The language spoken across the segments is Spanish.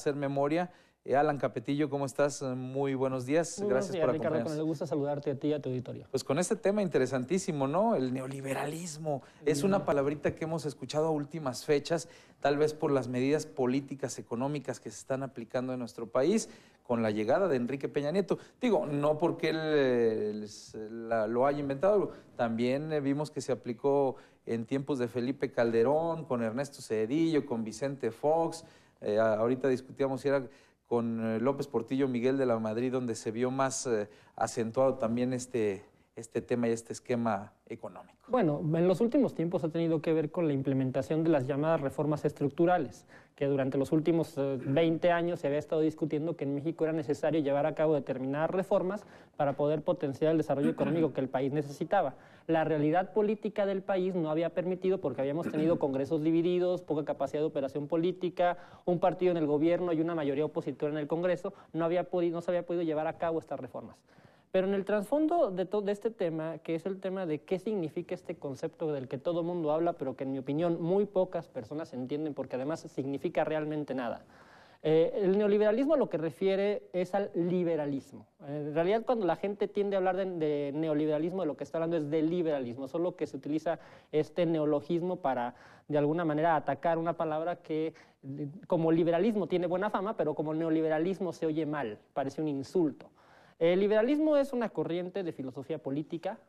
Hacer memoria. Alan Capetillo, ¿cómo estás? Muy buenos días. Muy Gracias buenos días, por Ricardo, acompañarnos. con el gusto de saludarte a ti y a tu auditorio. Pues con este tema interesantísimo, ¿no? El neoliberalismo. Es una palabrita que hemos escuchado a últimas fechas, tal vez por las medidas políticas, económicas que se están aplicando en nuestro país con la llegada de Enrique Peña Nieto. Digo, no porque él lo haya inventado, también vimos que se aplicó en tiempos de Felipe Calderón, con Ernesto Zedillo, con Vicente Fox. Ahorita discutíamos si era con López Portillo, Miguel de la Madrid, donde se vio más acentuado también este tema y este esquema económico. Bueno, en los últimos tiempos ha tenido que ver con la implementación de las llamadas reformas estructurales, que durante los últimos 20 años se había estado discutiendo que en México era necesario llevar a cabo determinadas reformas para poder potenciar el desarrollo económico que el país necesitaba. La realidad política del país no había permitido, porque habíamos tenido congresos divididos, poca capacidad de operación política, un partido en el gobierno y una mayoría opositora en el Congreso, no se había podido llevar a cabo estas reformas. Pero en el trasfondo de este tema, que es el tema de qué significa este concepto del que todo el mundo habla, pero que en mi opinión muy pocas personas entienden, porque además significa realmente nada. El neoliberalismo a lo que refiere es al liberalismo. En realidad, cuando la gente tiende a hablar de neoliberalismo, de lo que está hablando es de liberalismo, solo que se utiliza este neologismo para, de alguna manera, atacar una palabra que, como liberalismo, tiene buena fama, pero como neoliberalismo se oye mal, parece un insulto. El liberalismo es una corriente de filosofía política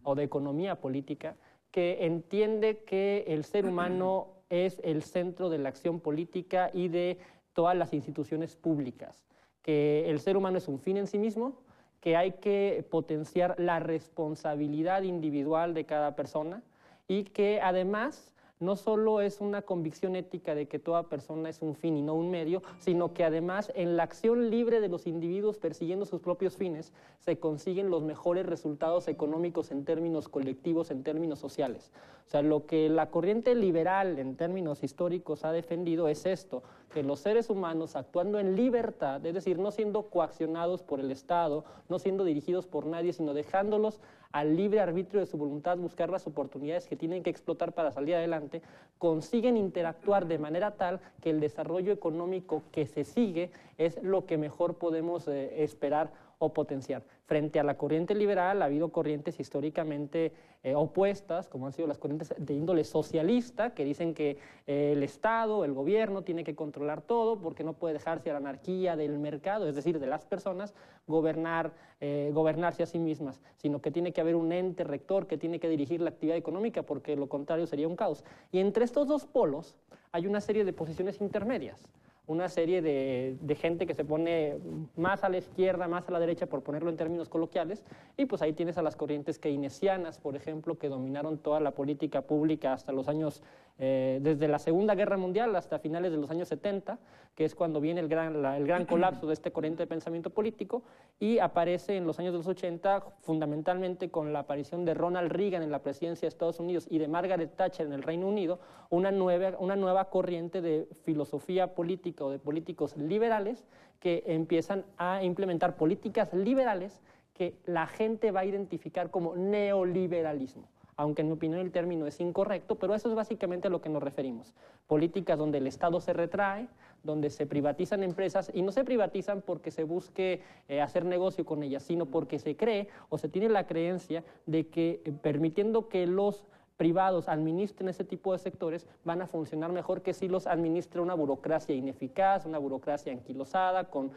o de economía política que entiende que el ser humano es el centro de la acción política y de todas las instituciones públicas, que el ser humano es un fin en sí mismo, que hay que potenciar la responsabilidad individual de cada persona y que además no solo es una convicción ética de que toda persona es un fin y no un medio, sino que además en la acción libre de los individuos persiguiendo sus propios fines se consiguen los mejores resultados económicos en términos colectivos, en términos sociales. O sea, lo que la corriente liberal en términos históricos ha defendido es esto, que los seres humanos actuando en libertad, es decir, no siendo coaccionados por el Estado, no siendo dirigidos por nadie, sino dejándolos al libre arbitrio de su voluntad buscar las oportunidades que tienen que explotar para salir adelante, consiguen interactuar de manera tal que el desarrollo económico que se sigue es lo que mejor podemos esperar o potenciar. Frente a la corriente liberal ha habido corrientes históricamente opuestas, como han sido las corrientes de índole socialista, que dicen que el Estado, el gobierno, tiene que controlar todo porque no puede dejarse a la anarquía del mercado, es decir, de las personas, gobernarse a sí mismas, sino que tiene que haber un ente rector que tiene que dirigir la actividad económica porque lo contrario sería un caos. Y entre estos dos polos hay una serie de posiciones intermedias, una serie de gente que se pone más a la izquierda, más a la derecha, por ponerlo en términos coloquiales, y pues ahí tienes a las corrientes keynesianas, por ejemplo, que dominaron toda la política pública hasta los años, desde la Segunda Guerra Mundial hasta finales de los años 70, que es cuando viene el gran colapso de este corriente de pensamiento político, y aparece en los años de los 80, fundamentalmente con la aparición de Ronald Reagan en la presidencia de Estados Unidos y de Margaret Thatcher en el Reino Unido, una nueva corriente de filosofía política o de políticos liberales que empiezan a implementar políticas liberales que la gente va a identificar como neoliberalismo. Aunque en mi opinión el término es incorrecto, pero eso es básicamente a lo que nos referimos. Políticas donde el Estado se retrae, donde se privatizan empresas, y no se privatizan porque se busque hacer negocio con ellas, sino porque se cree o se tiene la creencia de que permitiendo que los privados administren ese tipo de sectores van a funcionar mejor que si los administra una burocracia ineficaz, una burocracia anquilosada, con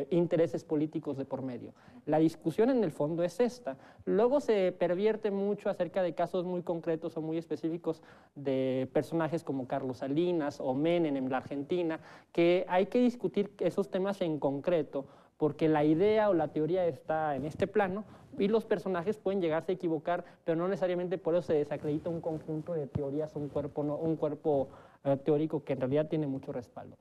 intereses políticos de por medio. La discusión en el fondo es esta. Luego se pervierte mucho acerca de casos muy concretos o muy específicos de personajes como Carlos Salinas o Menem en la Argentina, que hay que discutir esos temas en concreto, porque la idea o la teoría está en este plano y los personajes pueden llegarse a equivocar, pero no necesariamente por eso se desacredita un conjunto de teorías, un cuerpo teórico que en realidad tiene mucho respaldo.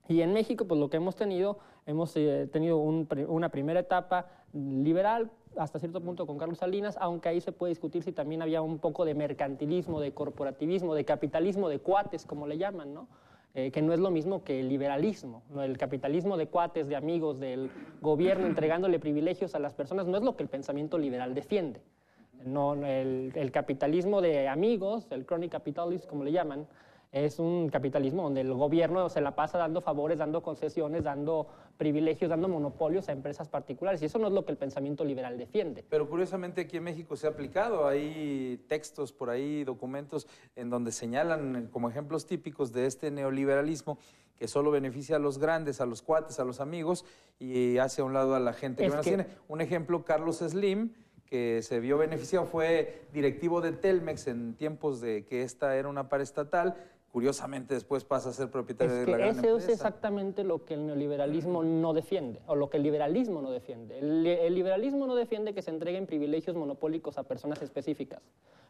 Y en México, pues lo que hemos tenido una primera etapa liberal, hasta cierto punto con Carlos Salinas, aunque ahí se puede discutir si también había un poco de mercantilismo, de corporativismo, de capitalismo de cuates, como le llaman, ¿no? Que no es lo mismo que el liberalismo, ¿no? El capitalismo de cuates, de amigos, del gobierno entregándole privilegios a las personas, no es lo que el pensamiento liberal defiende. No, el capitalismo de amigos, el crony capitalism, como le llaman, Es un capitalismo donde el gobierno se la pasa dando favores, dando concesiones, dando privilegios, dando monopolios a empresas particulares. Y eso no es lo que el pensamiento liberal defiende. Pero curiosamente aquí en México se ha aplicado. Hay textos por ahí, documentos en donde señalan como ejemplos típicos de este neoliberalismo que solo beneficia a los grandes, a los cuates, a los amigos y hace a un lado a la gente que menos tiene. Un ejemplo, Carlos Slim, que se vio beneficiado, fue directivo de Telmex en tiempos de que esta era una paraestatal. Curiosamente después pasa a ser propietario de la gran empresa. Eso es exactamente lo que el neoliberalismo no defiende, o lo que el liberalismo no defiende. El liberalismo no defiende que se entreguen privilegios monopólicos a personas específicas.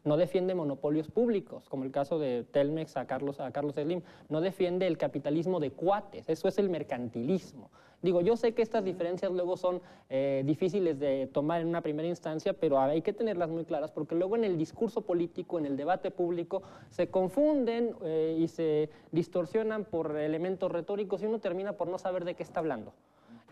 No defiende monopolios públicos, como el caso de Telmex a Carlos Slim. No defiende el capitalismo de cuates, eso es el mercantilismo. Digo, yo sé que estas diferencias luego son difíciles de tomar en una primera instancia, pero hay que tenerlas muy claras porque luego en el discurso político, en el debate público, se confunden y se distorsionan por elementos retóricos y uno termina por no saber de qué está hablando.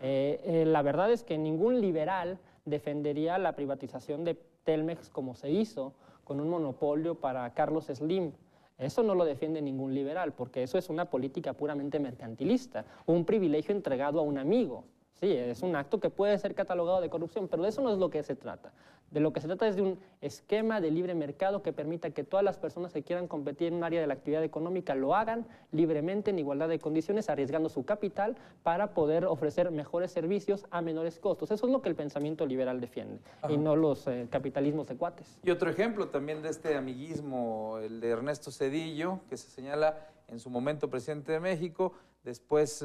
La verdad es que ningún liberal defendería la privatización de Telmex como se hizo, con un monopolio para Carlos Slim. Eso no lo defiende ningún liberal, porque eso es una política puramente mercantilista, un privilegio entregado a un amigo. Sí, es un acto que puede ser catalogado de corrupción, pero de eso no es lo que se trata. De lo que se trata es de un esquema de libre mercado que permita que todas las personas que quieran competir en un área de la actividad económica lo hagan libremente, en igualdad de condiciones, arriesgando su capital para poder ofrecer mejores servicios a menores costos. Eso es lo que el pensamiento liberal defiende, y no los capitalismos de cuates. Y otro ejemplo también de este amiguismo, el de Ernesto Zedillo, que se señala en su momento presidente de México, después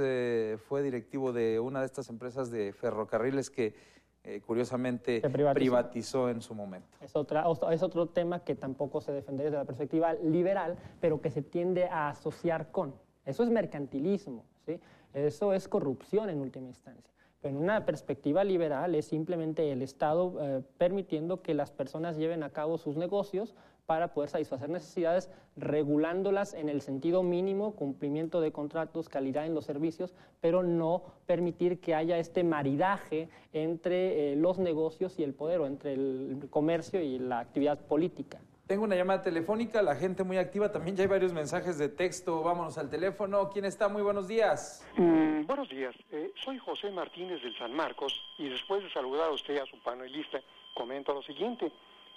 fue directivo de una de estas empresas de ferrocarriles que curiosamente privatizó en su momento. Es otro tema que tampoco se defende desde la perspectiva liberal, pero que se tiende a asociar con. Eso es mercantilismo, ¿sí? Eso es corrupción en última instancia. Pero en una perspectiva liberal es simplemente el Estado permitiendo que las personas lleven a cabo sus negocios para poder satisfacer necesidades, regulándolas en el sentido mínimo, cumplimiento de contratos, calidad en los servicios, pero no permitir que haya este maridaje entre los negocios y el poder, o entre el comercio y la actividad política. Tengo una llamada telefónica, la gente muy activa, también ya hay varios mensajes de texto, vámonos al teléfono. ¿Quién está? Muy buenos días. Buenos días, soy José Martínez del San Marcos y después de saludar a usted y a su panelista, comento lo siguiente.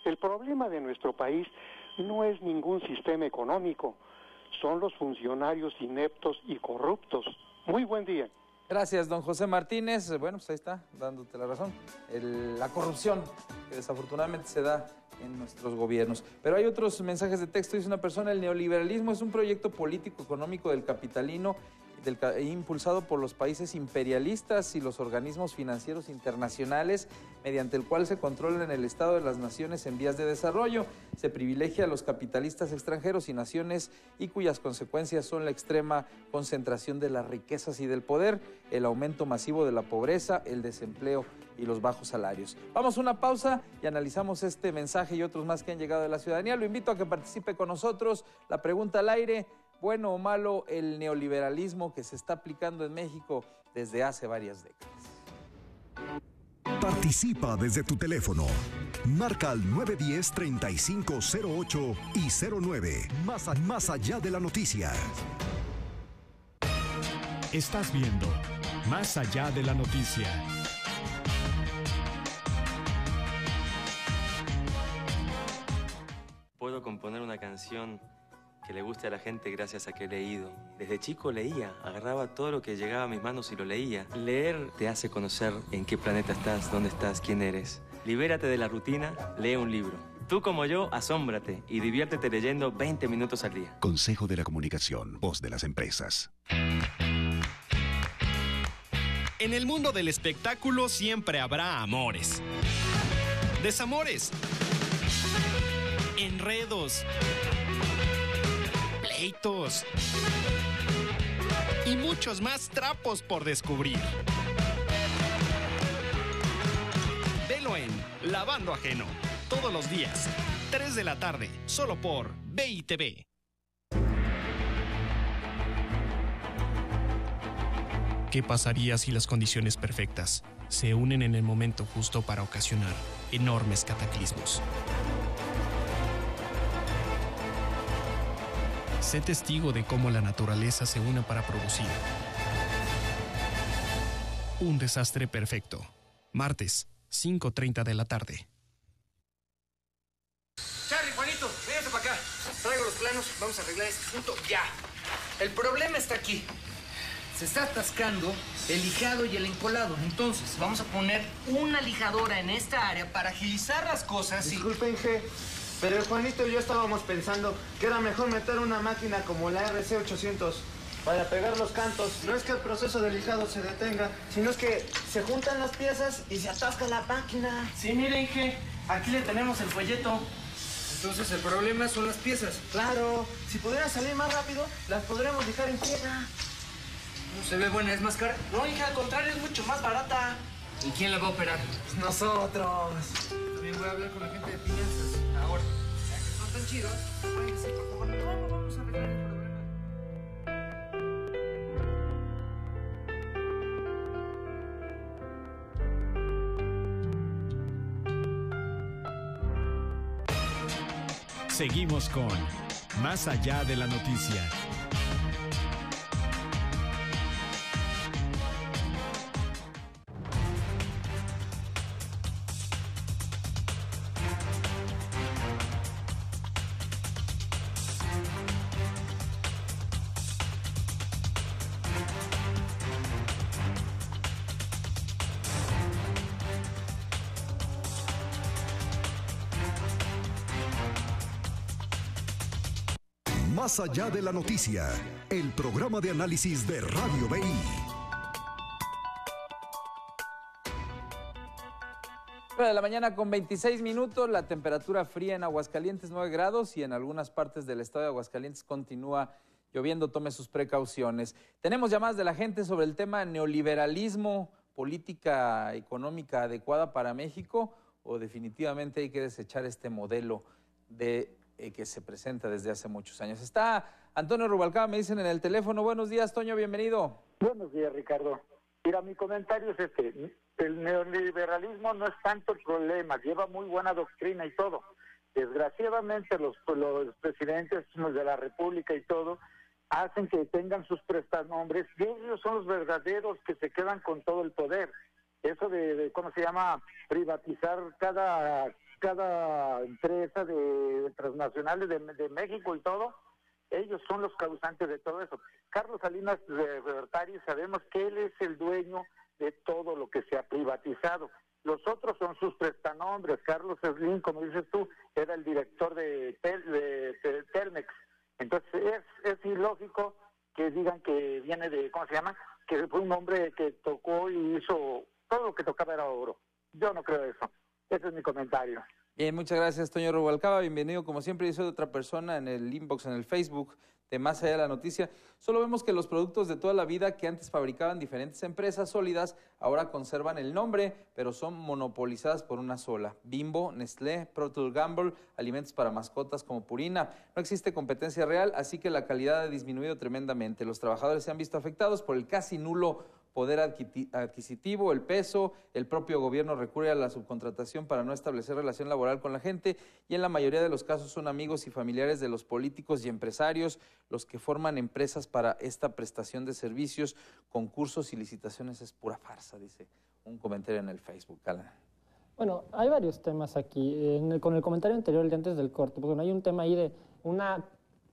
El problema de nuestro país no es ningún sistema económico, son los funcionarios ineptos y corruptos. Muy buen día. Gracias, don José Martínez. Bueno, pues ahí está, dándote la razón. La corrupción que desafortunadamente se da en nuestros gobiernos. Pero hay otros mensajes de texto. Dice una persona: el neoliberalismo es un proyecto político económico del capitalino impulsado por los países imperialistas y los organismos financieros internacionales, mediante el cual se controlan el estado de las naciones en vías de desarrollo. Se privilegia a los capitalistas extranjeros y naciones y cuyas consecuencias son la extrema concentración de las riquezas y del poder, el aumento masivo de la pobreza, el desempleo y los bajos salarios. Vamos a una pausa y analizamos este mensaje y otros más que han llegado de la ciudadanía. Lo invito a que participe con nosotros. La pregunta al aire: ¿bueno o malo el neoliberalismo que se está aplicando en México desde hace varias décadas? Participa desde tu teléfono. Marca al 910-3508 y 09. Más allá de la noticia. Estás viendo Más allá de la noticia. Puedo componer una canción que le guste a la gente gracias a que he leído. Desde chico leía, agarraba todo lo que llegaba a mis manos y lo leía. Leer te hace conocer en qué planeta estás, dónde estás, quién eres. Libérate de la rutina, lee un libro. Tú como yo, asómbrate y diviértete leyendo 20 minutos al día. Consejo de la Comunicación, voz de las empresas. En el mundo del espectáculo siempre habrá amores, desamores, enredos, pleitos y muchos más trapos por descubrir. Velo en Lavando Ajeno, todos los días, 3 de la tarde, solo por BITV. ¿Qué pasaría si las condiciones perfectas se unen en el momento justo para ocasionar enormes cataclismos? Sé testigo de cómo la naturaleza se une para producir. Un desastre perfecto. Martes, 5:30 de la tarde. Charlie, Juanito, véngase para acá. Traigo los planos, vamos a arreglar este punto ya. El problema está aquí. Se está atascando el lijado y el encolado. Entonces, vamos a poner una lijadora en esta área para agilizar las cosas y... Disculpen, G, pero el Juanito y yo estábamos pensando que era mejor meter una máquina como la RC800 para pegar los cantos. No es que el proceso de lijado se detenga, sino es que se juntan las piezas y se atasca la máquina. Sí, miren, G, aquí le tenemos el folleto. Entonces, el problema son las piezas. Claro, si pudieran salir más rápido, las podremos lijar en piedra. No se ve buena, es más cara. No, hija, al contrario, es mucho más barata. ¿Y quién la va a operar? Pues nosotros. También voy a hablar con la gente de finanzas. Ahora, ya que son tan chidos, váyanse, por favor. No, vamos a arreglar el problema. Seguimos con Más allá de la noticia. Más allá de la noticia, el programa de análisis de Radio BI. 9 de la mañana con 26 minutos, la temperatura fría en Aguascalientes 9 grados y en algunas partes del estado de Aguascalientes continúa lloviendo, tome sus precauciones. Tenemos llamadas de la gente sobre el tema neoliberalismo, política económica adecuada para México o definitivamente hay que desechar este modelo de que se presenta desde hace muchos años. Está Antonio Rubalcaba, me dicen en el teléfono. Buenos días, Toño, bienvenido. Buenos días, Ricardo. Mira, mi comentario es este. El neoliberalismo no es tanto el problema, lleva muy buena doctrina y todo. Desgraciadamente los presidentes de la República y todo hacen que tengan sus prestanombres y ellos son los verdaderos que se quedan con todo el poder. Eso de ¿cómo se llama? Privatizar cada empresa de transnacionales de México y todo, ellos son los causantes de todo eso. Carlos Salinas de Gortari, sabemos que él es el dueño de todo lo que se ha privatizado. Los otros son sus prestanombres. Carlos Slim, como dices tú, era el director de Telmex. Entonces es ilógico que digan que viene de, ¿cómo se llama? Que fue un hombre que tocó y hizo, todo lo que tocaba era oro. Yo no creo eso. Ese es mi comentario. Bien, muchas gracias, Toño Rubalcaba. Bienvenido, como siempre, yo soy de otra persona en el inbox, en el Facebook de Más allá de la noticia. Solo vemos que los productos de toda la vida que antes fabricaban diferentes empresas sólidas, ahora conservan el nombre, pero son monopolizadas por una sola. Bimbo, Nestlé, Procter & Gamble, alimentos para mascotas como Purina. No existe competencia real, así que la calidad ha disminuido tremendamente. Los trabajadores se han visto afectados por el casi nulo poder adquisitivo, el peso, el propio gobierno recurre a la subcontratación para no establecer relación laboral con la gente y en la mayoría de los casos son amigos y familiares de los políticos y empresarios los que forman empresas para esta prestación de servicios, concursos y licitaciones. Es pura farsa, dice un comentario en el Facebook. Alan. Bueno, hay varios temas aquí. Con el comentario anterior, el de antes del corte, porque hay un tema ahí de una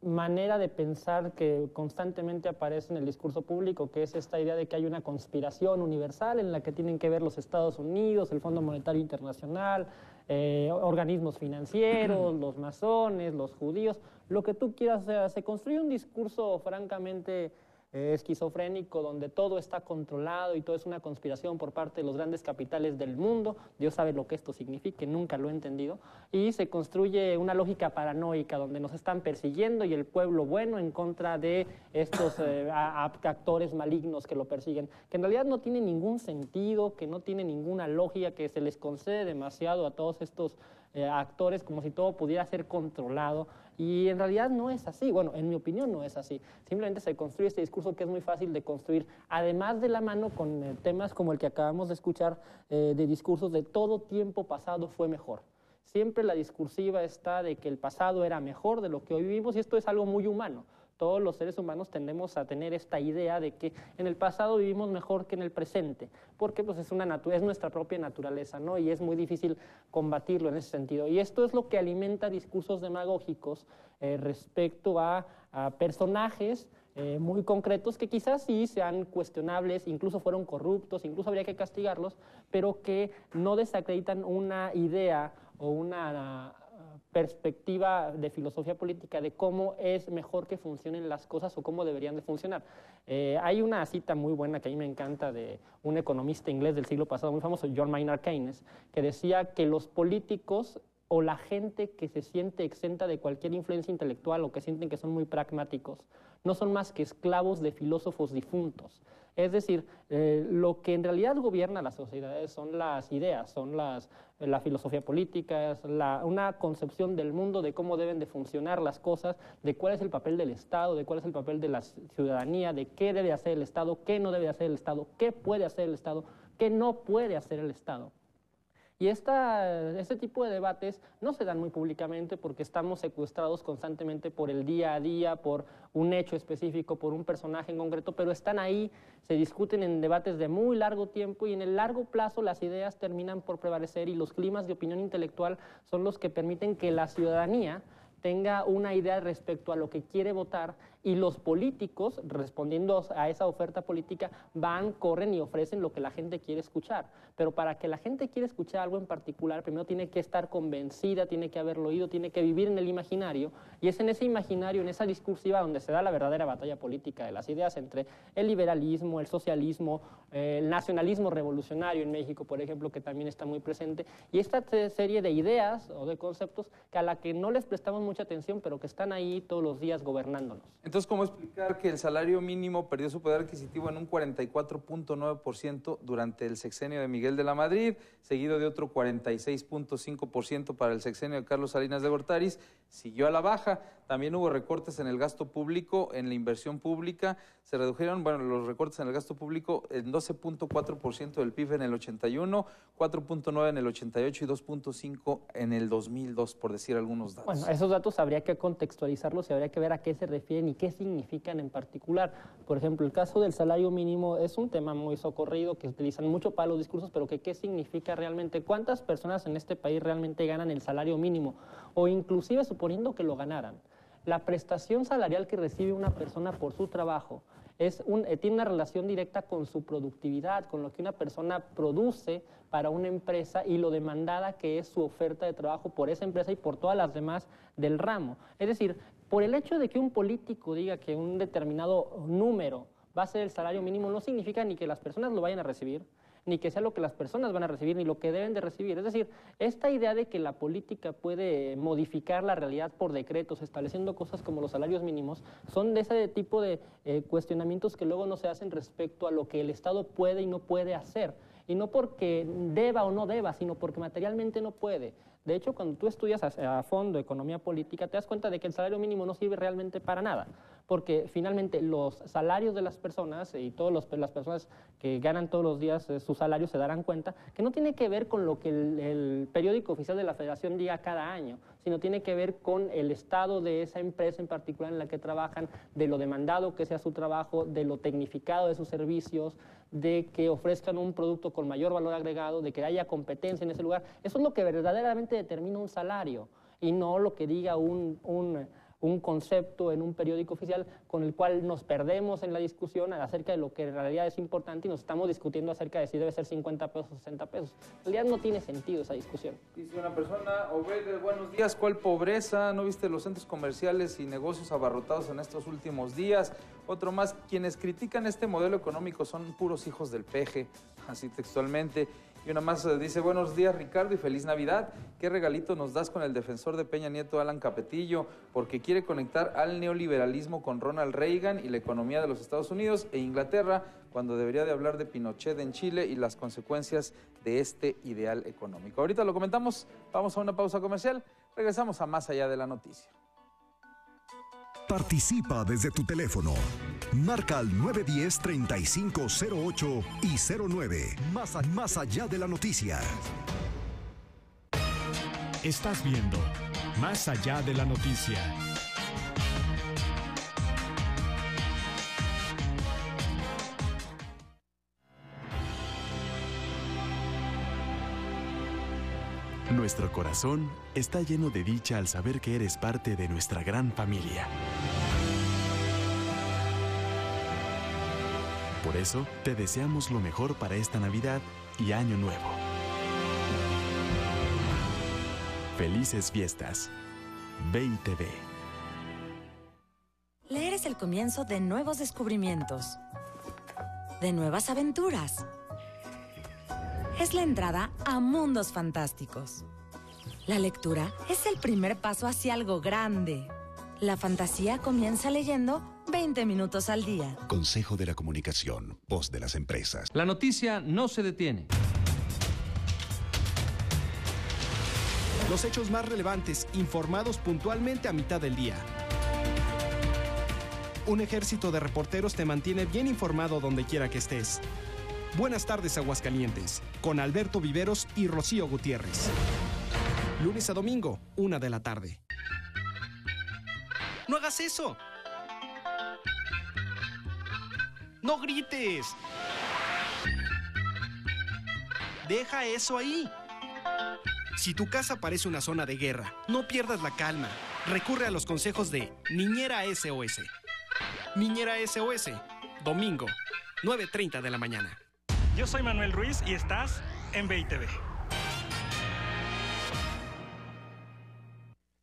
manera de pensar que constantemente aparece en el discurso público, que es esta idea de que hay una conspiración universal en la que tienen que ver los Estados Unidos, el Fondo Monetario Internacional, organismos financieros, los masones, los judíos, lo que tú quieras. O sea, se construye un discurso francamente esquizofrénico donde todo está controlado y todo es una conspiración por parte de los grandes capitales del mundo. Dios sabe lo que esto significa, nunca lo he entendido, y se construye una lógica paranoica donde nos están persiguiendo y el pueblo bueno en contra de estos actores malignos que lo persiguen, que en realidad no tiene ningún sentido, que no tiene ninguna lógica, que se les concede demasiado a todos estos actores como si todo pudiera ser controlado. Y en realidad no es así. Bueno, en mi opinión no es así. Simplemente se construye este discurso que es muy fácil de construir, además de la mano con temas como el que acabamos de escuchar, de discursos de todo tiempo pasado fue mejor. Siempre la discursiva está de que el pasado era mejor de lo que hoy vivimos y esto es algo muy humano. Todos los seres humanos tendemos a tener esta idea de que en el pasado vivimos mejor que en el presente, porque pues es nuestra propia naturaleza, ¿no? Y es muy difícil combatirlo en ese sentido. Y esto es lo que alimenta discursos demagógicos respecto a personajes muy concretos que quizás sí sean cuestionables, incluso fueron corruptos, incluso habría que castigarlos, pero que no desacreditan una idea o una perspectiva de filosofía política de cómo es mejor que funcionen las cosas o cómo deberían de funcionar. Hay una cita muy buena que a mí me encanta de un economista inglés del siglo pasado muy famoso, John Maynard Keynes, que decía que los políticos o la gente que se siente exenta de cualquier influencia intelectual o que sienten que son muy pragmáticos no son más que esclavos de filósofos difuntos. Es decir, lo que en realidad gobierna las sociedades son las ideas, son la filosofía política, es una concepción del mundo, de cómo deben de funcionar las cosas, de cuál es el papel del Estado, de cuál es el papel de la ciudadanía, de qué debe hacer el Estado, qué no debe hacer el Estado, qué puede hacer el Estado, qué no puede hacer el Estado. Y este tipo de debates no se dan muy públicamente porque estamos secuestrados constantemente por el día a día, por un hecho específico, por un personaje en concreto, pero están ahí, se discuten en debates de muy largo tiempo y en el largo plazo las ideas terminan por prevalecer y los climas de opinión intelectual son los que permiten que la ciudadanía tenga una idea respecto a lo que quiere votar y los políticos, respondiendo a esa oferta política, corren y ofrecen lo que la gente quiere escuchar. Pero para que la gente quiera escuchar algo en particular, primero tiene que estar convencida, tiene que haberlo oído, tiene que vivir en el imaginario, y es en ese imaginario, en esa discursiva, donde se da la verdadera batalla política de las ideas entre el liberalismo, el socialismo, el nacionalismo revolucionario en México, por ejemplo, que también está muy presente, y esta serie de ideas o de conceptos a la que no les prestamos mucha atención, pero que están ahí todos los días gobernándonos. Entonces, ¿cómo explicar que el salario mínimo perdió su poder adquisitivo en un 44.9% durante el sexenio de Miguel de la Madrid, seguido de otro 46.5% para el sexenio de Carlos Salinas de Gortari? Siguió a la baja. También hubo recortes en el gasto público, en la inversión pública. Se redujeron, los recortes en el gasto público en 12.4% del PIB en el 81, 4.9% en el 88 y 2.5% en el 2002, por decir algunos datos. Bueno, esos datos habría que contextualizarlos y habría que ver a qué se refieren y qué significan en particular. Por ejemplo, el caso del salario mínimo es un tema muy socorrido que utilizan mucho para los discursos, pero ¿qué significa realmente? ¿Cuántas personas en este país realmente ganan el salario mínimo? O inclusive suponiendo que lo ganaran. La prestación salarial que recibe una persona por su trabajo tiene una relación directa con su productividad, con lo que una persona produce para una empresa y lo demandada que es su oferta de trabajo por esa empresa y por todas las demás del ramo. Es decir, por el hecho de que un político diga que un determinado número va a ser el salario mínimo, no significa ni que las personas lo vayan a recibir, ni que sea lo que las personas van a recibir, ni lo que deben de recibir. Es decir, esta idea de que la política puede modificar la realidad por decretos, estableciendo cosas como los salarios mínimos, son de ese tipo de cuestionamientos que luego no se hacen respecto a lo que el Estado puede y no puede hacer. Y no porque deba o no deba, sino porque materialmente no puede. De hecho, cuando tú estudias a fondo economía política, te das cuenta de que el salario mínimo no sirve realmente para nada, porque finalmente los salarios de las personas y todas las personas que ganan todos los días su salario se darán cuenta que no tiene que ver con lo que el periódico oficial de la Federación diga cada año, sino tiene que ver con el estado de esa empresa en particular en la que trabajan, de lo demandado que sea su trabajo, de lo tecnificado de sus servicios, de que ofrezcan un producto con mayor valor agregado, de que haya competencia en ese lugar. Eso es lo que verdaderamente determina un salario y no lo que diga un concepto en un periódico oficial con el cual nos perdemos en la discusión acerca de lo que en realidad es importante y nos estamos discutiendo acerca de si debe ser 50 pesos o 60 pesos. En realidad no tiene sentido esa discusión. Dice una persona, Obed, buenos días, ¿cuál pobreza? ¿No viste los centros comerciales y negocios abarrotados en estos últimos días? Otro más, quienes critican este modelo económico son puros hijos del peje, así textualmente. Y una más dice, buenos días Ricardo y feliz Navidad. ¿Qué regalito nos das con el defensor de Peña Nieto, Alan Capetillo? Porque quiere conectar al neoliberalismo con Ronald Reagan y la economía de los Estados Unidos e Inglaterra, cuando debería de hablar de Pinochet en Chile y las consecuencias de este ideal económico. Ahorita lo comentamos, vamos a una pausa comercial, regresamos a Más Allá de la Noticia. Participa desde tu teléfono. Marca al 910-3508 y 09. Más allá de la noticia. Estás viendo Más Allá de la Noticia. Nuestro corazón está lleno de dicha al saber que eres parte de nuestra gran familia. Por eso, te deseamos lo mejor para esta Navidad y Año Nuevo. Felices fiestas. BITV. Leer es el comienzo de nuevos descubrimientos, de nuevas aventuras. Es la entrada a mundos fantásticos. La lectura es el primer paso hacia algo grande. La fantasía comienza leyendo 20 minutos al día. Consejo de la Comunicación, voz de las empresas. La noticia no se detiene. Los hechos más relevantes, informados puntualmente a mitad del día. Un ejército de reporteros te mantiene bien informado donde quiera que estés. Buenas tardes, Aguascalientes, con Alberto Viveros y Rocío Gutiérrez. Lunes a domingo, 1 de la tarde. ¡No hagas eso! ¡No grites! ¡Deja eso ahí! Si tu casa parece una zona de guerra, no pierdas la calma. Recurre a los consejos de Niñera SOS. Niñera SOS, domingo, 9:30 de la mañana. Yo soy Manuel Ruiz y estás en BITV.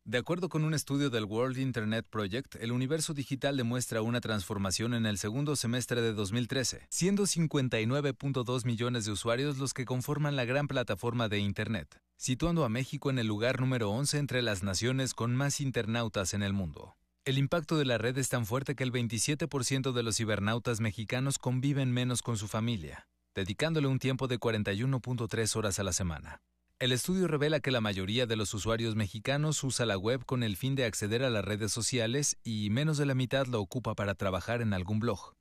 De acuerdo con un estudio del World Internet Project, el universo digital demuestra una transformación en el segundo semestre de 2013, siendo 59.2 millones de usuarios los que conforman la gran plataforma de Internet, situando a México en el lugar número 11 entre las naciones con más internautas en el mundo. El impacto de la red es tan fuerte que el 27% de los cibernautas mexicanos conviven menos con su familia, dedicándole un tiempo de 41.3 horas a la semana. El estudio revela que la mayoría de los usuarios mexicanos usa la web con el fin de acceder a las redes sociales y menos de la mitad lo ocupa para trabajar en algún blog.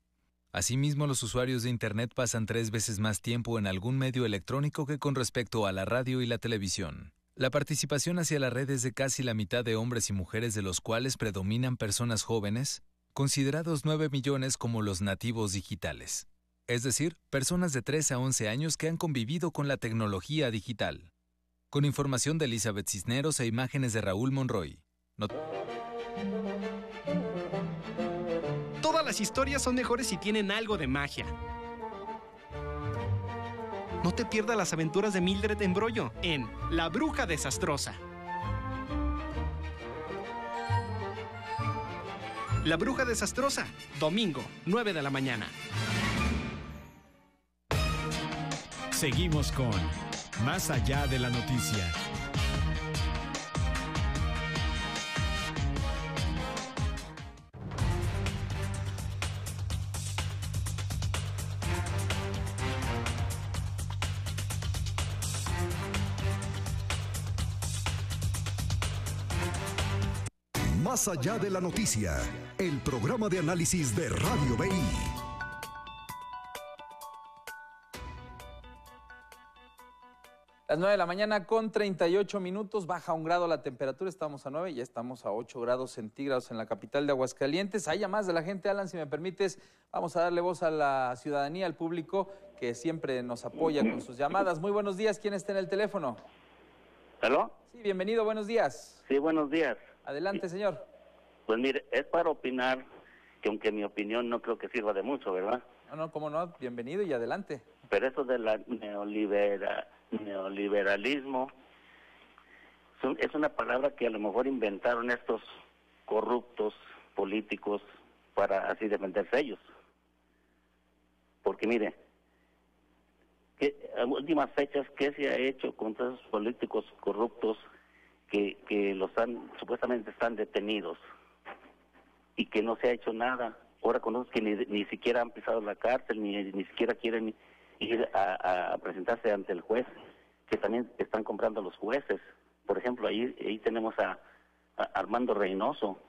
Asimismo, los usuarios de Internet pasan 3 veces más tiempo en algún medio electrónico que con respecto a la radio y la televisión. La participación hacia la red es de casi la mitad de hombres y mujeres, de los cuales predominan personas jóvenes, considerados 9 millones como los nativos digitales. Es decir, personas de 3 a 11 años que han convivido con la tecnología digital. Con información de Elizabeth Cisneros e imágenes de Raúl Monroy. Todas las historias son mejores si tienen algo de magia. No te pierdas las aventuras de Mildred Embrollo en La Bruja Desastrosa. La Bruja Desastrosa, domingo, 9 de la mañana. Seguimos con Más allá de la noticia. Más allá de la noticia, el programa de análisis de Radio BI. Las 9 de la mañana con 38 minutos, baja 1 grado la temperatura, estamos a 9, ya estamos a 8 grados centígrados en la capital de Aguascalientes. Hay llamadas de la gente, Alan, si me permites, vamos a darle voz a la ciudadanía, al público, que siempre nos apoya con sus llamadas. Muy buenos días, ¿quién está en el teléfono? ¿Aló? Sí, bienvenido, buenos días. Sí, buenos días. Adelante, señor. Pues mire, es para opinar, que aunque mi opinión no creo que sirva de mucho, ¿verdad? No, cómo no, bienvenido y adelante. Pero eso de la neoliberalismo es una palabra que a lo mejor inventaron estos corruptos políticos para así defenderse ellos. Porque mire, que a últimas fechas, ¿qué se ha hecho contra esos políticos corruptos que supuestamente están detenidos y que no se ha hecho nada? Ahora conozco que ni siquiera han pisado la cárcel, ni siquiera quieren ir a presentarse ante el juez, que también están comprando los jueces. Por ejemplo, ahí tenemos a Armando Reynoso,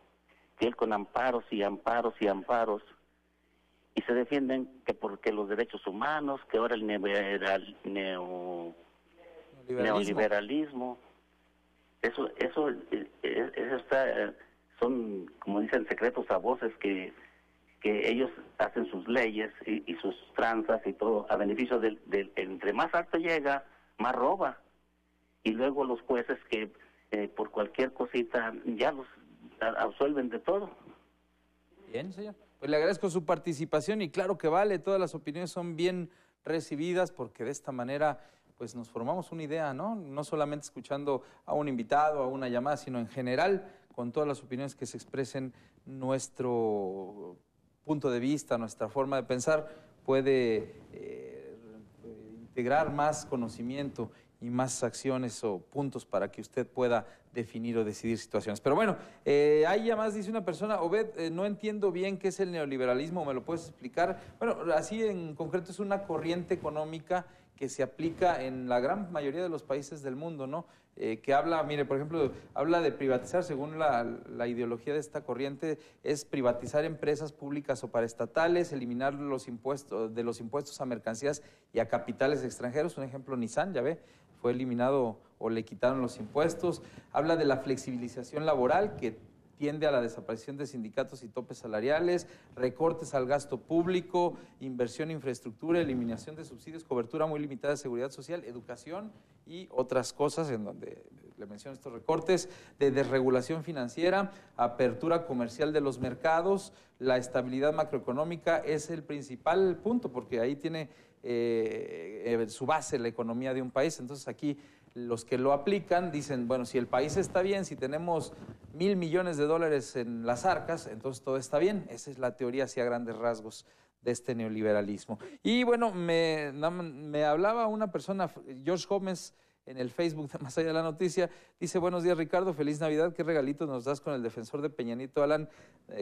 que él con amparos y amparos y amparos, y se defienden que porque los derechos humanos, que ahora el neoliberalismo, eso está, son, como dicen, secretos a voces que ellos hacen sus leyes y sus tranzas y todo a beneficio del entre más alto llega, más roba. y luego los jueces que por cualquier cosita ya los absuelven de todo. Bien, señor. Pues le agradezco su participación y claro que vale, todas las opiniones son bien recibidas porque de esta manera pues nos formamos una idea, ¿no? No solamente escuchando a un invitado, a una llamada, sino en general con todas las opiniones que se expresen, nuestro punto de vista, nuestra forma de pensar puede integrar más conocimiento y más acciones o puntos para que usted pueda definir o decidir situaciones. Pero bueno, ahí ya más dice una persona, Obed, no entiendo bien qué es el neoliberalismo, ¿me lo puedes explicar? Bueno, así en concreto es una corriente económica que se aplica en la gran mayoría de los países del mundo, ¿no? Que habla, mire, por ejemplo, habla de privatizar, según la ideología de esta corriente, es privatizar empresas públicas o paraestatales, eliminar los impuestos a mercancías y a capitales extranjeros. Un ejemplo, Nissan, ya ve, fue eliminado o le quitaron los impuestos. Habla de la flexibilización laboral, que tiende a la desaparición de sindicatos y topes salariales, recortes al gasto público, inversión en infraestructura, eliminación de subsidios, cobertura muy limitada de seguridad social, educación y otras cosas en donde le menciono estos recortes, de desregulación financiera, apertura comercial de los mercados, la estabilidad macroeconómica es el principal punto porque ahí tiene su base la economía de un país. Entonces aquí los que lo aplican dicen, bueno, si el país está bien, si tenemos $1,000 millones en las arcas, entonces todo está bien. Esa es la teoría así a grandes rasgos de este neoliberalismo. Y bueno, me hablaba una persona, George Gómez, en el Facebook de Más Allá de la Noticia, dice, buenos días Ricardo, feliz Navidad, ¿qué regalito nos das con el defensor de Peña Nieto? Alan,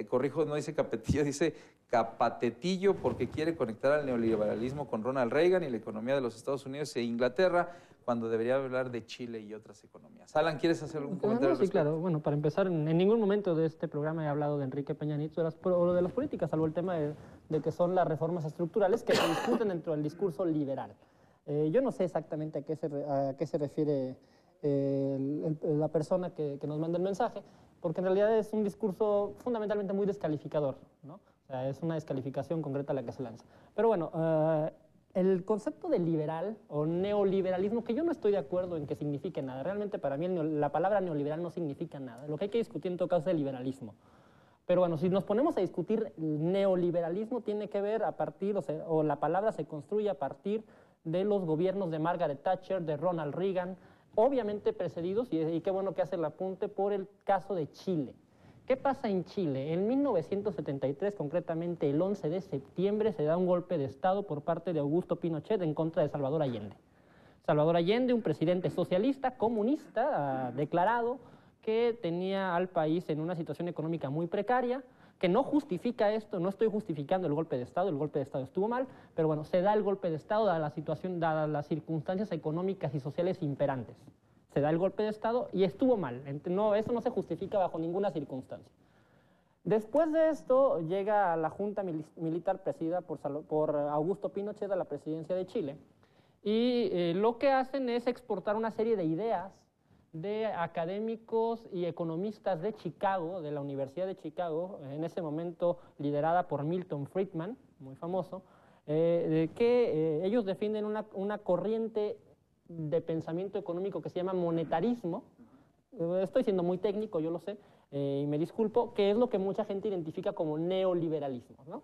corrijo, no dice Capetillo, dice Capatetillo, porque quiere conectar al neoliberalismo con Ronald Reagan y la economía de los Estados Unidos e Inglaterra, cuando debería hablar de Chile y otras economías. Alan, ¿quieres hacer algún comentario? Sí, claro. Bueno, para empezar, en ningún momento de este programa he hablado de Enrique Peña Nieto o de las políticas, salvo el tema de que son las reformas estructurales que se discuten dentro del discurso liberal. Yo no sé exactamente a qué se refiere la persona que nos manda el mensaje, porque en realidad es un discurso fundamentalmente muy descalificador, ¿no? O sea, es una descalificación concreta la que se lanza. Pero bueno, el concepto de liberal o neoliberalismo, que yo no estoy de acuerdo en que signifique nada. Realmente para mí la palabra neoliberal no significa nada. Lo que hay que discutir en todo caso es el liberalismo. Pero bueno, si nos ponemos a discutir neoliberalismo, tiene que ver a partir, o la palabra se construye a partir de los gobiernos de Margaret Thatcher, de Ronald Reagan, obviamente precedidos, y qué bueno que hace el apunte, por el caso de Chile. ¿Qué pasa en Chile? En 1973, concretamente el 11 de septiembre, se da un golpe de Estado por parte de Augusto Pinochet en contra de Salvador Allende. Salvador Allende, un presidente socialista, comunista, declarado, que tenía al país en una situación económica muy precaria, que no justifica esto, no estoy justificando el golpe de Estado estuvo mal, pero bueno, se da el golpe de Estado dada la situación, dadas las circunstancias económicas y sociales imperantes. Se da el golpe de Estado y estuvo mal, eso no se justifica bajo ninguna circunstancia. Después de esto llega la junta militar presidida por Augusto Pinochet a la presidencia de Chile y lo que hacen es exportar una serie de ideas de académicos y economistas de Chicago, de la Universidad de Chicago, en ese momento liderada por Milton Friedman, muy famoso, que ellos defienden una corriente de pensamiento económico que se llama monetarismo. Estoy siendo muy técnico, yo lo sé, y me disculpo, que es lo que mucha gente identifica como neoliberalismo, ¿no?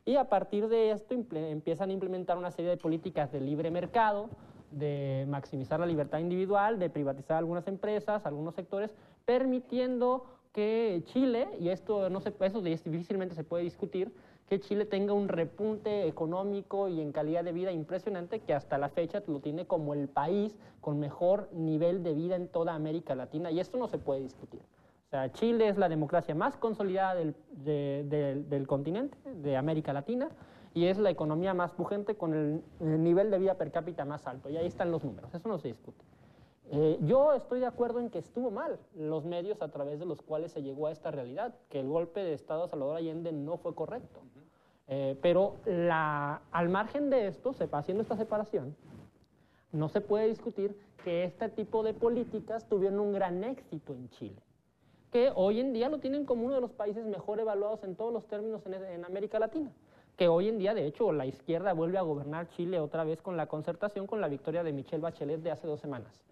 Y a partir de esto empiezan a implementar una serie de políticas de libre mercado, de maximizar la libertad individual, de privatizar algunas empresas, algunos sectores, permitiendo que Chile, y eso difícilmente se puede discutir, que Chile tenga un repunte económico y en calidad de vida impresionante que hasta la fecha lo tiene como el país con mejor nivel de vida en toda América Latina, y esto no se puede discutir. O sea, Chile es la democracia más consolidada del continente, de América Latina, y es la economía más pujante con el nivel de vida per cápita más alto. Y ahí están los números, eso no se discute. Yo estoy de acuerdo en que estuvo mal los medios a través de los cuales se llegó a esta realidad, que el golpe de Estado a Salvador Allende no fue correcto. Pero al margen de esto, haciendo esta separación, no se puede discutir que este tipo de políticas tuvieron un gran éxito en Chile, que hoy en día lo tienen como uno de los países mejor evaluados en todos los términos en América Latina. Que hoy en día, de hecho, la izquierda vuelve a gobernar Chile otra vez con la concertación, con la victoria de Michelle Bachelet de hace 2 semanas.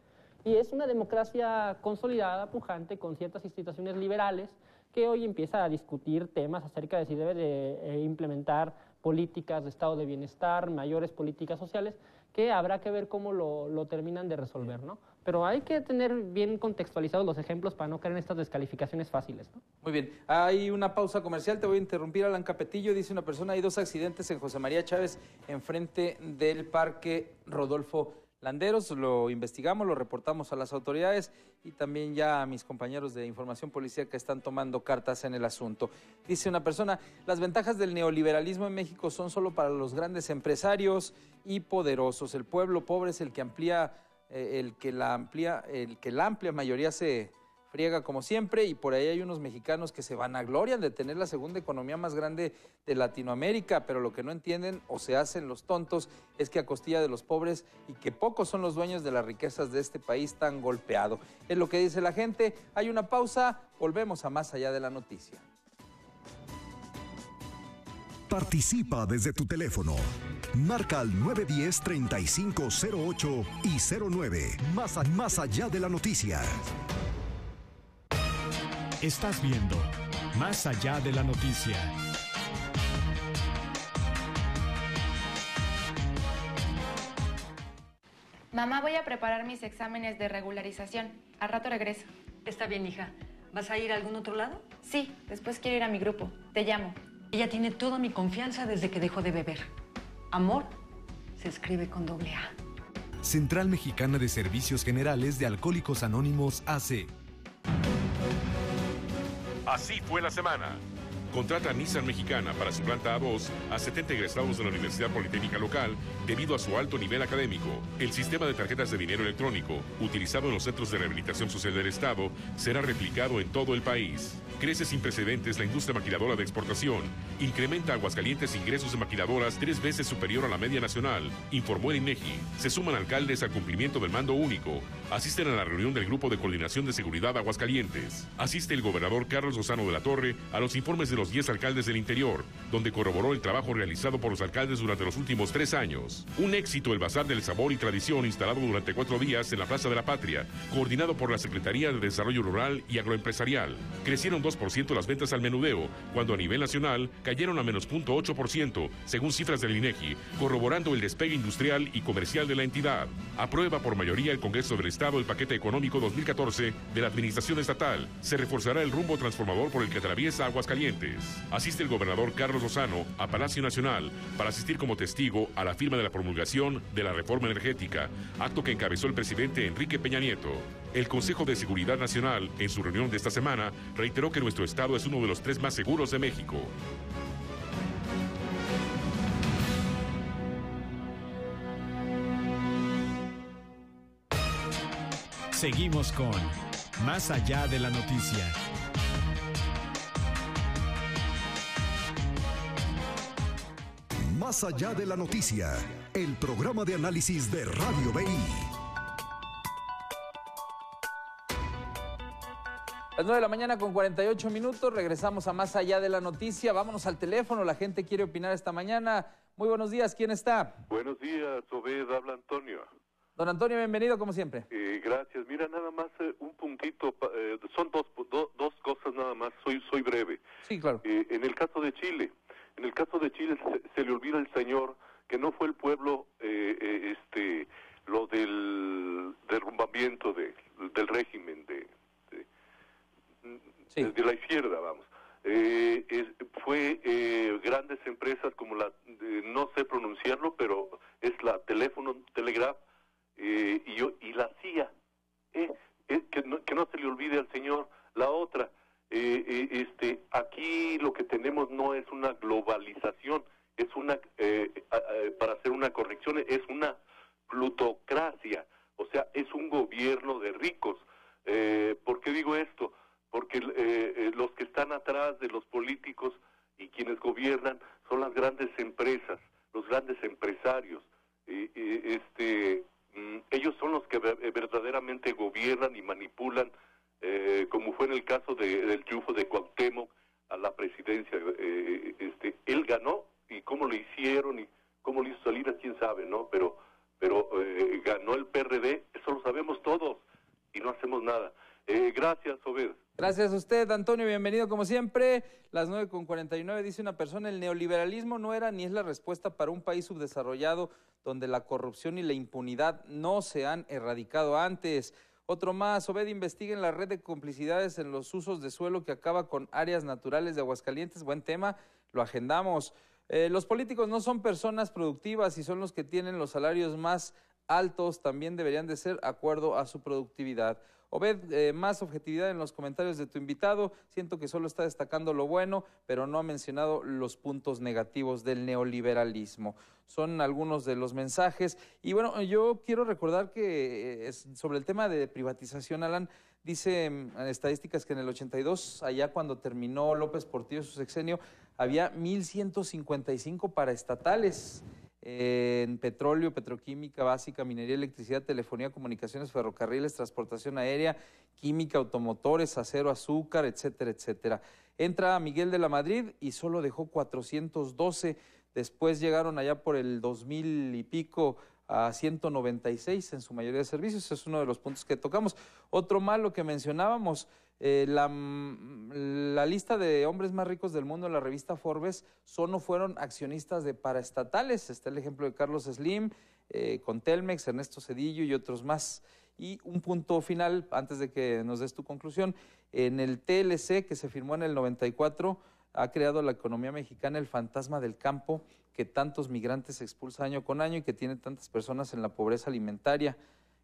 Y es una democracia consolidada, pujante, con ciertas instituciones liberales, que hoy empieza a discutir temas acerca de si debe de implementar políticas de estado de bienestar, mayores políticas sociales, que habrá que ver cómo lo terminan de resolver, ¿no? Pero hay que tener bien contextualizados los ejemplos para no caer en estas descalificaciones fáciles, ¿no? Muy bien, hay una pausa comercial, te voy a interrumpir, Alan Capetillo. Dice una persona, hay 2 accidentes en José María Chávez, enfrente del Parque Rodolfo Landeros. Lo investigamos, lo reportamos a las autoridades y también ya a mis compañeros de información policíaca están tomando cartas en el asunto. Dice una persona, las ventajas del neoliberalismo en México son solo para los grandes empresarios y poderosos. El pueblo pobre es el que la amplia mayoría se friega como siempre, y por ahí hay unos mexicanos que se vanaglorian de tener la segunda economía más grande de Latinoamérica, pero lo que no entienden o se hacen los tontos es que a costilla de los pobres y que pocos son los dueños de las riquezas de este país tan golpeado. Es lo que dice la gente. Hay una pausa, volvemos a Más Allá de la Noticia. Participa desde tu teléfono. Marca al 910-3508 y 09. Más allá de la noticia. Estás viendo Más allá de la noticia. Mamá, voy a preparar mis exámenes de regularización. Al rato regreso. Está bien, hija. ¿Vas a ir a algún otro lado? Sí, después quiero ir a mi grupo. Te llamo. Ella tiene toda mi confianza desde que dejó de beber. Amor se escribe con doble A. Central Mexicana de Servicios Generales de Alcohólicos Anónimos AC. Así fue la semana. Contrata a Nissan Mexicana para su planta A2 a 70 egresados de la Universidad Politécnica Local debido a su alto nivel académico. El sistema de tarjetas de dinero electrónico utilizado en los centros de rehabilitación social del Estado será replicado en todo el país. Crece sin precedentes la industria maquiladora de exportación. Incrementa Aguascalientes ingresos de maquiladoras 3 veces superior a la media nacional, informó el INEGI. Se suman alcaldes al cumplimiento del mando único. Asisten a la reunión del Grupo de Coordinación de Seguridad Aguascalientes. Asiste el gobernador Carlos Lozano de la Torre a los informes de los 10 alcaldes del interior, donde corroboró el trabajo realizado por los alcaldes durante los últimos 3 años. Un éxito el Bazar del Sabor y Tradición instalado durante 4 días en la Plaza de la Patria, coordinado por la Secretaría de Desarrollo Rural y Agroempresarial. Crecieron 2% las ventas al menudeo, cuando a nivel nacional cayeron a menos 0.8%, según cifras del INEGI, corroborando el despegue industrial y comercial de la entidad. Aprueba por mayoría el Congreso del Estado el paquete económico 2014 de la Administración Estatal. Se reforzará el rumbo transformador por el que atraviesa Aguascalientes. Asiste el gobernador Carlos Lozano a Palacio Nacional para asistir como testigo a la firma de la promulgación de la reforma energética, acto que encabezó el presidente Enrique Peña Nieto. El Consejo de Seguridad Nacional, en su reunión de esta semana, reiteró que nuestro estado es uno de los 3 más seguros de México. Seguimos con Más allá de la noticia. Más allá de la noticia, el programa de análisis de Radio BI. Las 9 de la mañana con 48 minutos, regresamos a Más Allá de la Noticia. Vámonos al teléfono, la gente quiere opinar esta mañana. Muy buenos días, ¿quién está? Buenos días, Obed, habla Antonio. Don Antonio, bienvenido como siempre. Gracias, mira, nada más un puntito, son dos cosas nada más, soy breve. Sí, claro. En el caso de Chile, se le olvida al señor que no fue el pueblo lo del derrumbamiento del régimen de la izquierda, vamos. Fue grandes empresas como no sé pronunciarlo, pero es la Telegraph y la CIA. Que no se le olvide al señor la otra. Aquí lo que tenemos no es una globalización, es para hacer una corrección, es una plutocracia, o sea, es un gobierno de ricos. ¿Por qué digo esto? Porque los que están atrás de los políticos y quienes gobiernan son las grandes empresas, los grandes empresarios. Ellos son los que verdaderamente gobiernan y manipulan, como fue en el caso del triunfo de Cuauhtémoc a la presidencia. Él ganó, y cómo lo hicieron y cómo lo hizo Salinas, quién sabe, ¿no? Pero ganó el PRD, eso lo sabemos todos. y no hacemos nada. Gracias, Obed. Gracias a usted, Antonio, bienvenido como siempre. Las 9:49, dice una persona, el neoliberalismo no era ni es la respuesta para un país subdesarrollado donde la corrupción y la impunidad no se han erradicado antes. Otro más, Obed, investiga en la red de complicidades en los usos de suelo que acaba con áreas naturales de Aguascalientes. Buen tema, lo agendamos. Los políticos no son personas productivas y son los que tienen los salarios más altos, también deberían de ser acuerdo a su productividad. Obed, más objetividad en los comentarios de tu invitado. Siento que solo está destacando lo bueno, pero no ha mencionado los puntos negativos del neoliberalismo. Son algunos de los mensajes. Y bueno, yo quiero recordar que sobre el tema de privatización, Alan, dice estadísticas que en el 82, allá cuando terminó López Portillo su sexenio, había 1,155 paraestatales. En petróleo, petroquímica básica, minería, electricidad, telefonía, comunicaciones, ferrocarriles, transportación aérea, química, automotores, acero, azúcar, etcétera, etcétera. Entra Miguel de la Madrid y solo dejó 412. Después llegaron allá por el 2000 y pico a 196 en su mayoría de servicios. Es uno de los puntos que tocamos. Otro malo que mencionábamos, la lista de hombres más ricos del mundo en la revista Forbes solo fueron accionistas de paraestatales. Está el ejemplo de Carlos Slim, con Telmex, Ernesto Zedillo y otros más. Y un punto final, antes de que nos des tu conclusión, en el TLC que se firmó en el 94, ha creado la economía mexicana el fantasma del campo, que tantos migrantes expulsa año con año y que tiene tantas personas en la pobreza alimentaria.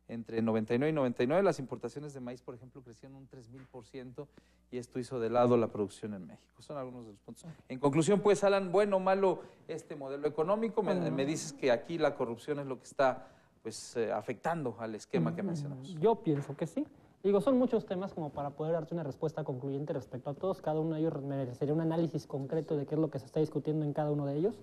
Entre 99 y 99 las importaciones de maíz, por ejemplo, crecían un 3,000% y esto hizo de lado la producción en México. Son algunos de los puntos. En conclusión, pues, Alan, bueno o malo este modelo económico, me dices que aquí la corrupción es lo que está pues afectando al esquema que mencionamos. Yo pienso que sí. Digo, son muchos temas como para poder darte una respuesta concluyente respecto a todos. Cada uno de ellos merecería un análisis concreto de qué es lo que se está discutiendo en cada uno de ellos.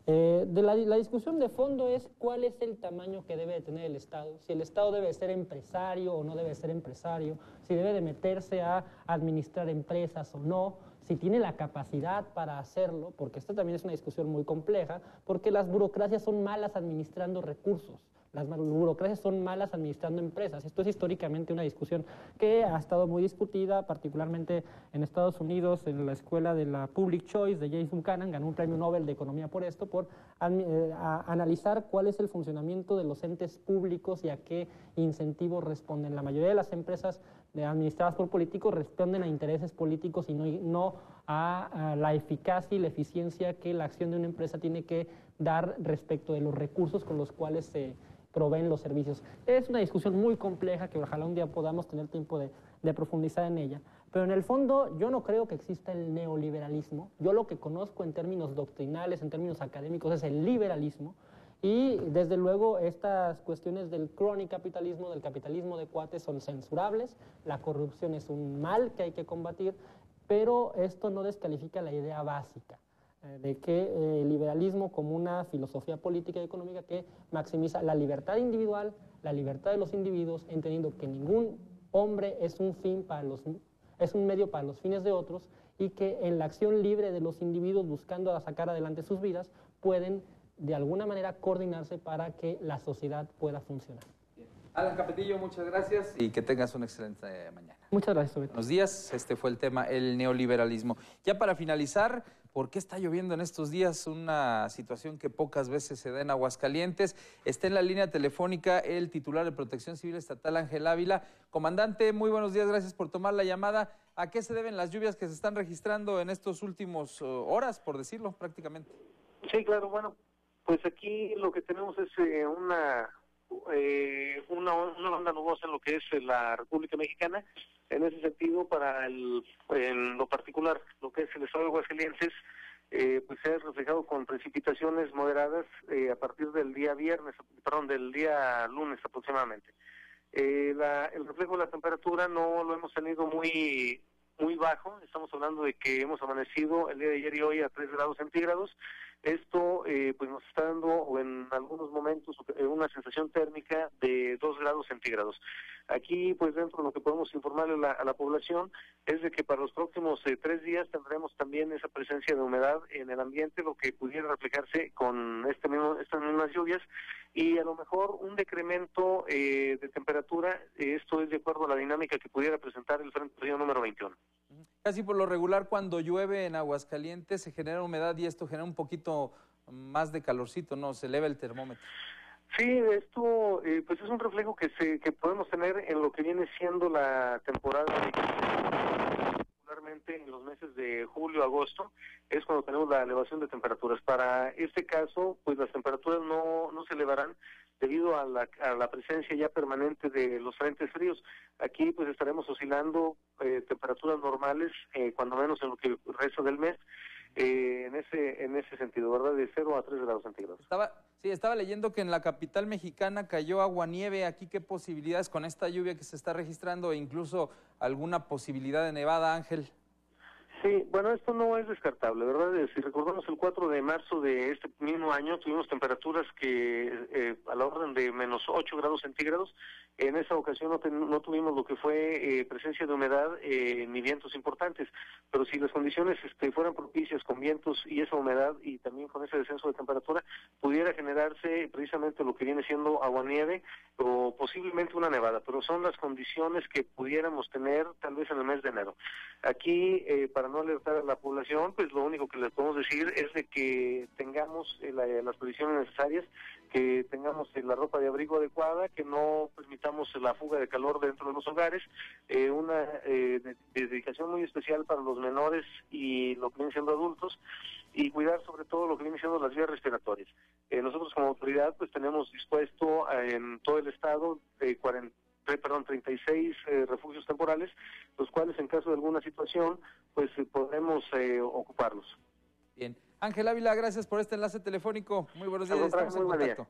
La discusión de fondo es cuál es el tamaño que debe de tener el Estado, si el Estado debe ser empresario o no debe ser empresario, si debe de meterse a administrar empresas o no, si tiene la capacidad para hacerlo, porque esta también es una discusión muy compleja, porque las burocracias son malas administrando recursos. Las burocracias son malas administrando empresas. Esto es históricamente una discusión que ha estado muy discutida, particularmente en Estados Unidos, en la escuela de la Public Choice de James Buchanan, ganó un premio Nobel de Economía por esto, por analizar cuál es el funcionamiento de los entes públicos y a qué incentivos responden. La mayoría de las empresas administradas por políticos responden a intereses políticos y no a la eficacia y la eficiencia que la acción de una empresa tiene que dar respecto de los recursos con los cuales se proveen los servicios. Es una discusión muy compleja que ojalá un día podamos tener tiempo de profundizar en ella. Pero en el fondo yo no creo que exista el neoliberalismo. Yo lo que conozco en términos doctrinales, en términos académicos, es el liberalismo. Y desde luego estas cuestiones del crony-capitalismo, del capitalismo de cuates, son censurables. La corrupción es un mal que hay que combatir, pero esto no descalifica la idea básica de que el liberalismo como una filosofía política y económica que maximiza la libertad individual, la libertad de los individuos, entendiendo que ningún hombre es un medio para los fines de otros y que en la acción libre de los individuos buscando sacar adelante sus vidas pueden de alguna manera coordinarse para que la sociedad pueda funcionar. Alan Capetillo, muchas gracias y que tengas una excelente mañana. Muchas gracias, Obed. Buenos días, este fue el tema, el neoliberalismo. Ya para finalizar, ¿por qué está lloviendo en estos días? Una situación que pocas veces se da en Aguascalientes. Está en la línea telefónica el titular de Protección Civil Estatal, Ángel Ávila. Comandante, muy buenos días, gracias por tomar la llamada. ¿A qué se deben las lluvias que se están registrando en estos últimos horas, por decirlo, prácticamente? Sí, claro, bueno, pues aquí lo que tenemos es una banda nubosa en lo que es la República Mexicana. En ese sentido, en lo particular, lo que es el estado de Aguascalientes, pues se ha reflejado con precipitaciones moderadas a partir del día del día lunes aproximadamente. El reflejo de la temperatura no lo hemos tenido muy bajo. Estamos hablando de que hemos amanecido el día de ayer y hoy a 3 grados centígrados. Esto pues nos está dando en algunos momentos una sensación térmica de 2 grados centígrados. Aquí, pues dentro de lo que podemos informarle a la población es de que para los próximos 3 días tendremos también esa presencia de humedad en el ambiente, lo que pudiera reflejarse con estas mismas lluvias, y a lo mejor un decremento de temperatura. Esto es de acuerdo a la dinámica que pudiera presentar el Frente Frío número 21. Casi por lo regular, cuando llueve en Aguascalientes se genera humedad y esto genera un poquito más de calorcito, ¿no? Se eleva el termómetro. Sí, esto pues es un reflejo que podemos tener en lo que viene siendo la temporada, particularmente en los meses de julio, agosto, es cuando tenemos la elevación de temperaturas. Para este caso, pues las temperaturas no se elevarán debido a la presencia ya permanente de los frentes fríos. Aquí pues estaremos oscilando temperaturas normales, cuando menos en lo que resta del mes, en ese sentido, ¿verdad? De 0 a 3 grados centígrados. Estaba leyendo que en la capital mexicana cayó aguanieve. Aquí, ¿qué posibilidades con esta lluvia que se está registrando, e incluso alguna posibilidad de nevada, Ángel? Sí, bueno, esto no es descartable, ¿verdad? Si recordamos, el 4 de marzo de este mismo año tuvimos temperaturas que a la orden de menos 8 grados centígrados. En esa ocasión no tuvimos lo que fue presencia de humedad ni vientos importantes, pero si las condiciones fueran propicias con vientos y esa humedad y también con ese descenso de temperatura, pudiera generarse precisamente lo que viene siendo aguanieve o posiblemente una nevada, pero son las condiciones que pudiéramos tener tal vez en el mes de enero. Aquí, para no alertar a la población, pues lo único que les podemos decir es de que tengamos las previsiones necesarias, que tengamos la ropa de abrigo adecuada, que no permitamos la fuga de calor dentro de los hogares, una dedicación muy especial para los menores y lo que vienen siendo adultos, y cuidar sobre todo lo que vienen siendo las vías respiratorias. Nosotros como autoridad pues tenemos dispuesto en todo el estado 36 refugios temporales, los cuales en caso de alguna situación pues podremos ocuparlos. Bien. Ángel Ávila, gracias por este enlace telefónico. Muy buenos días, estamos en contacto.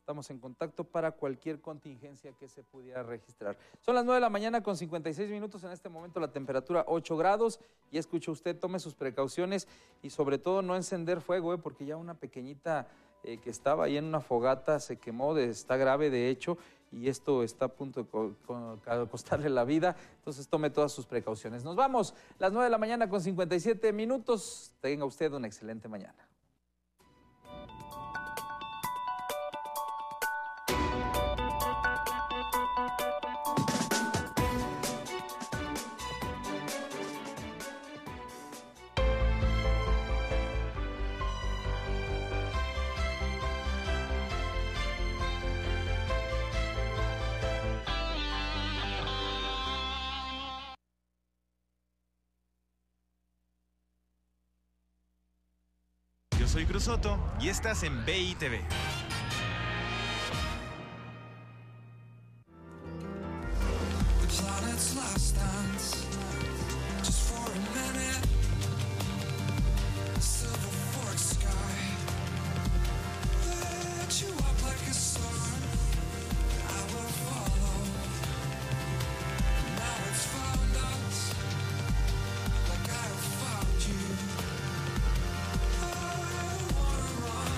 Estamos en contacto para cualquier contingencia que se pudiera registrar. Son las 9 de la mañana con 56 minutos. En este momento la temperatura 8 grados. Y escucha usted, tome sus precauciones y sobre todo no encender fuego, porque ya una pequeñita que estaba ahí en una fogata se quemó, está grave de hecho, y esto está a punto de costarle la vida. Entonces tome todas sus precauciones. Nos vamos, las 9 de la mañana con 57 minutos. Tenga usted una excelente mañana. Soy Cruz Soto y estás en BITV. The planet's lost.